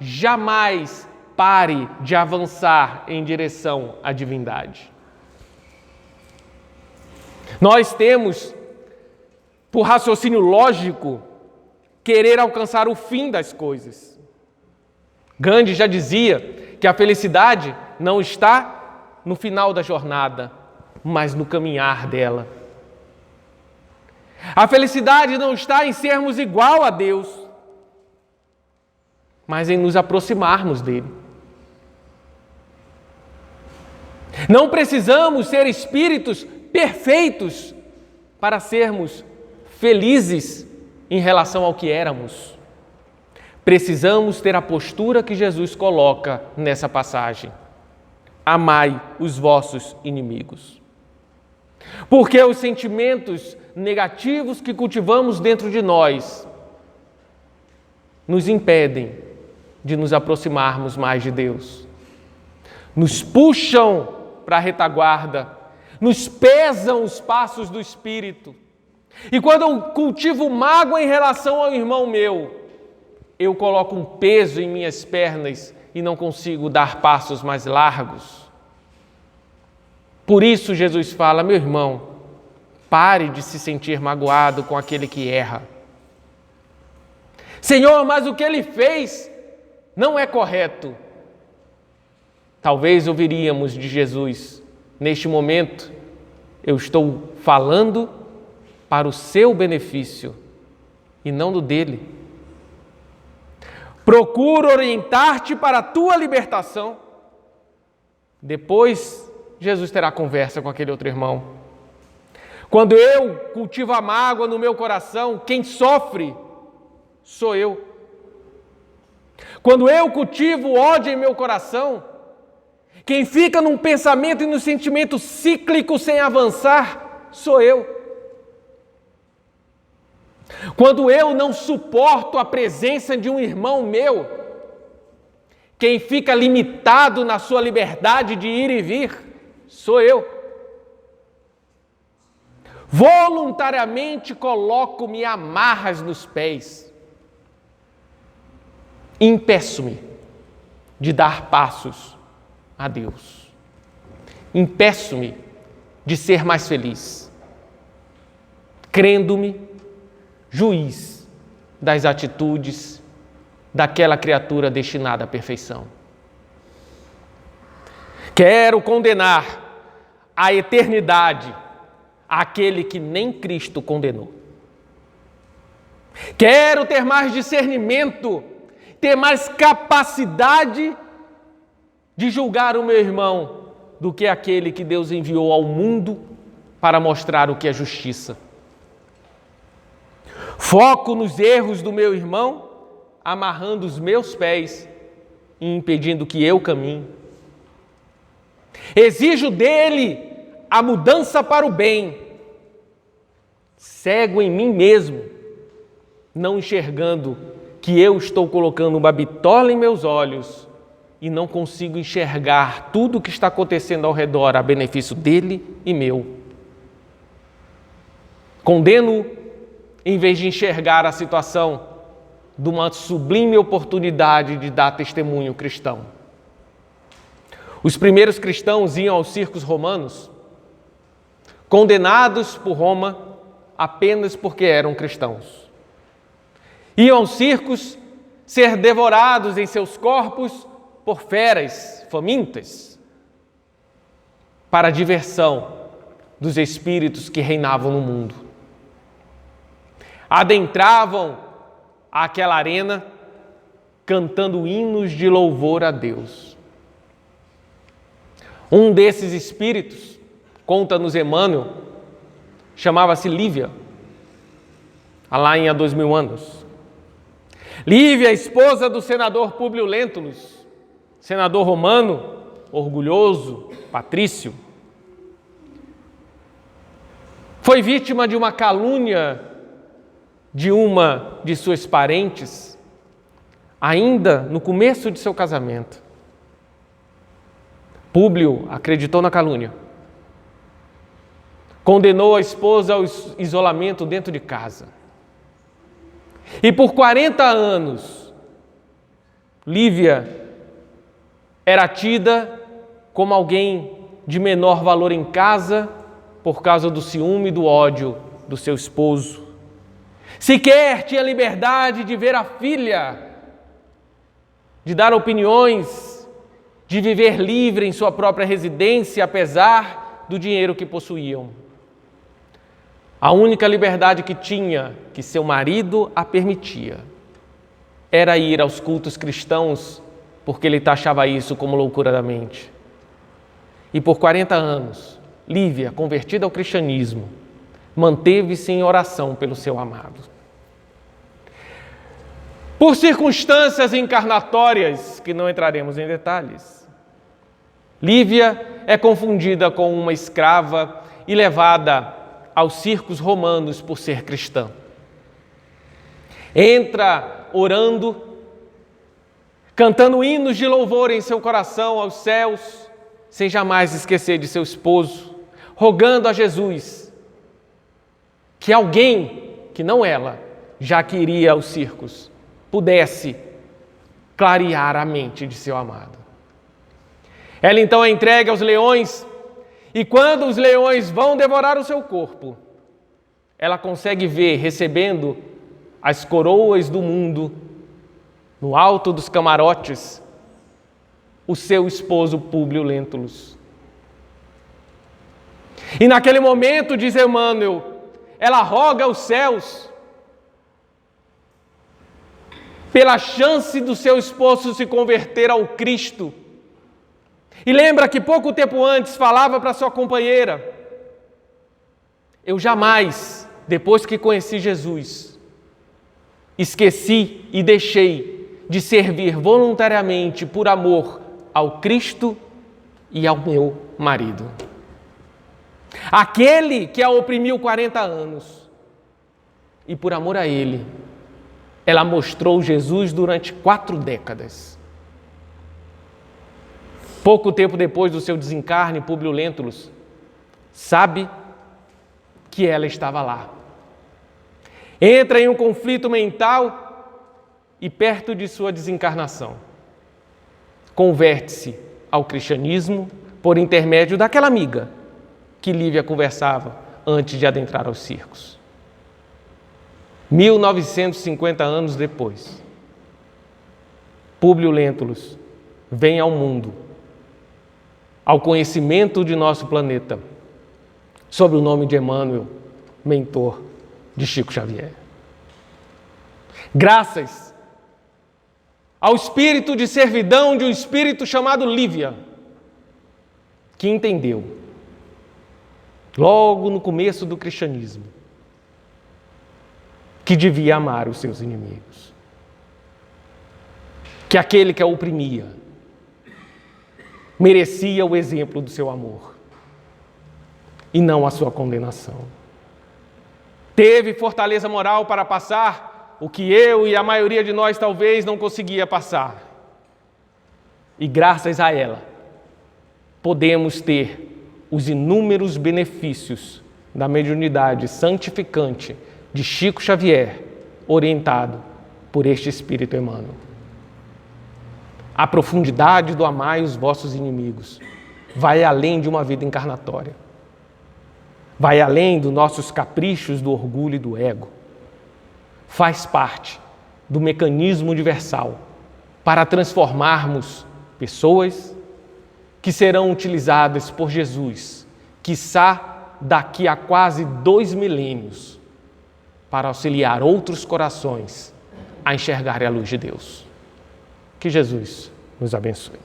jamais pare de avançar em direção à divindade. Nós temos, por raciocínio lógico, querer alcançar o fim das coisas. Gandhi já dizia que a felicidade não está no final da jornada, mas no caminhar dela. A felicidade não está em sermos igual a Deus, mas em nos aproximarmos dele. Não precisamos ser espíritos perfeitos para sermos felizes em relação ao que éramos. Precisamos ter a postura que Jesus coloca nessa passagem. Amai os vossos inimigos. Porque os sentimentos negativos que cultivamos dentro de nós nos impedem de nos aproximarmos mais de Deus. Nos puxam para a retaguarda, nos pesam os passos do Espírito. E quando eu cultivo mágoa em relação ao irmão meu, eu coloco um peso em minhas pernas e não consigo dar passos mais largos. Por isso Jesus fala: meu irmão, pare de se sentir magoado com aquele que erra. Senhor, mas o que ele fez não é correto. Talvez ouviríamos de Jesus: neste momento, eu estou falando para o seu benefício e não do dele. Procuro orientar-te para a tua libertação. Depois, Jesus terá conversa com aquele outro irmão. Quando eu cultivo a mágoa no meu coração, quem sofre sou eu. Quando eu cultivo ódio em meu coração, quem fica num pensamento e num sentimento cíclico sem avançar sou eu. Quando eu não suporto a presença de um irmão meu, quem fica limitado na sua liberdade de ir e vir sou eu. Voluntariamente coloco-me amarras nos pés. Impeço-me de dar passos a Deus. Impeço-me de ser mais feliz, crendo-me juiz das atitudes daquela criatura destinada à perfeição. Quero condenar a eternidade àquele que nem Cristo condenou. Quero ter mais discernimento, ter mais capacidade de julgar o meu irmão do que aquele que Deus enviou ao mundo para mostrar o que é justiça. Foco nos erros do meu irmão, amarrando os meus pés e impedindo que eu caminhe. Exijo dele a mudança para o bem, cego em mim mesmo, não enxergando que eu estou colocando uma bitola em meus olhos e não consigo enxergar tudo o que está acontecendo ao redor a benefício dele e meu. Condeno em vez de enxergar a situação de uma sublime oportunidade de dar testemunho cristão. Os primeiros cristãos iam aos circos romanos, condenados por Roma apenas porque eram cristãos. Iam aos circos ser devorados em seus corpos por feras famintas, para a diversão dos espíritos que reinavam no mundo. Adentravam aquela arena cantando hinos de louvor a Deus. Um desses espíritos, conta-nos Emmanuel, chamava-se Lívia, lá em há 2000 anos. Lívia, esposa do senador Públio Lentulus, senador romano, orgulhoso, patrício, foi vítima de uma calúnia de uma de suas parentes, ainda no começo de seu casamento. Públio acreditou na calúnia, condenou a esposa ao isolamento dentro de casa. E por 40 anos, Lívia era tida como alguém de menor valor em casa por causa do ciúme e do ódio do seu esposo. Sequer tinha liberdade de ver a filha, de dar opiniões, de viver livre em sua própria residência, apesar do dinheiro que possuíam. A única liberdade que tinha, que seu marido a permitia, era ir aos cultos cristãos, porque ele taxava isso como loucura da mente. E por 40 anos, Lívia, convertida ao cristianismo, manteve-se em oração pelo seu amado. Por circunstâncias encarnatórias, que não entraremos em detalhes, Lívia é confundida com uma escrava e levada aos circos romanos por ser cristã. Entra orando, cantando hinos de louvor em seu coração aos céus, sem jamais esquecer de seu esposo, rogando a Jesus que alguém, que não ela, já que iria aos circos, pudesse clarear a mente de seu amado. Ela então é entregue aos leões, e quando os leões vão devorar o seu corpo, ela consegue ver, recebendo as coroas do mundo, no alto dos camarotes, o seu esposo Públio Lentulus. E naquele momento, diz Emmanuel, ela roga aos céus pela chance do seu esposo se converter ao Cristo. E lembra que pouco tempo antes falava para sua companheira: eu jamais, depois que conheci Jesus, esqueci e deixei de servir voluntariamente por amor ao Cristo e ao meu marido. Aquele que a oprimiu 40 anos. E por amor a ele, ela mostrou Jesus durante 4 décadas. Pouco tempo depois do seu desencarne, Públio Lentulus sabe que ela estava lá. Entra em um conflito mental e, perto de sua desencarnação, converte-se ao cristianismo por intermédio daquela amiga que Lívia conversava antes de adentrar aos circos. 1950 anos depois, Públio Lentulus vem ao mundo, ao conhecimento de nosso planeta, sob o nome de Emmanuel, mentor de Chico Xavier. Graças ao espírito de servidão de um espírito chamado Lívia, que entendeu, logo no começo do cristianismo, que devia amar os seus inimigos, que aquele que a oprimia merecia o exemplo do seu amor e não a sua condenação. Teve fortaleza moral para passar o que eu e a maioria de nós talvez não conseguia passar. E graças a ela, podemos ter os inúmeros benefícios da mediunidade santificante de Chico Xavier, orientado por este Espírito Emmanuel. A profundidade do amai os vossos inimigos vai além de uma vida encarnatória. Vai além dos nossos caprichos, do orgulho e do ego. Faz parte do mecanismo universal para transformarmos pessoas que serão utilizadas por Jesus, quiçá daqui a quase 2 milênios, para auxiliar outros corações a enxergarem a luz de Deus. Que Jesus nos abençoe.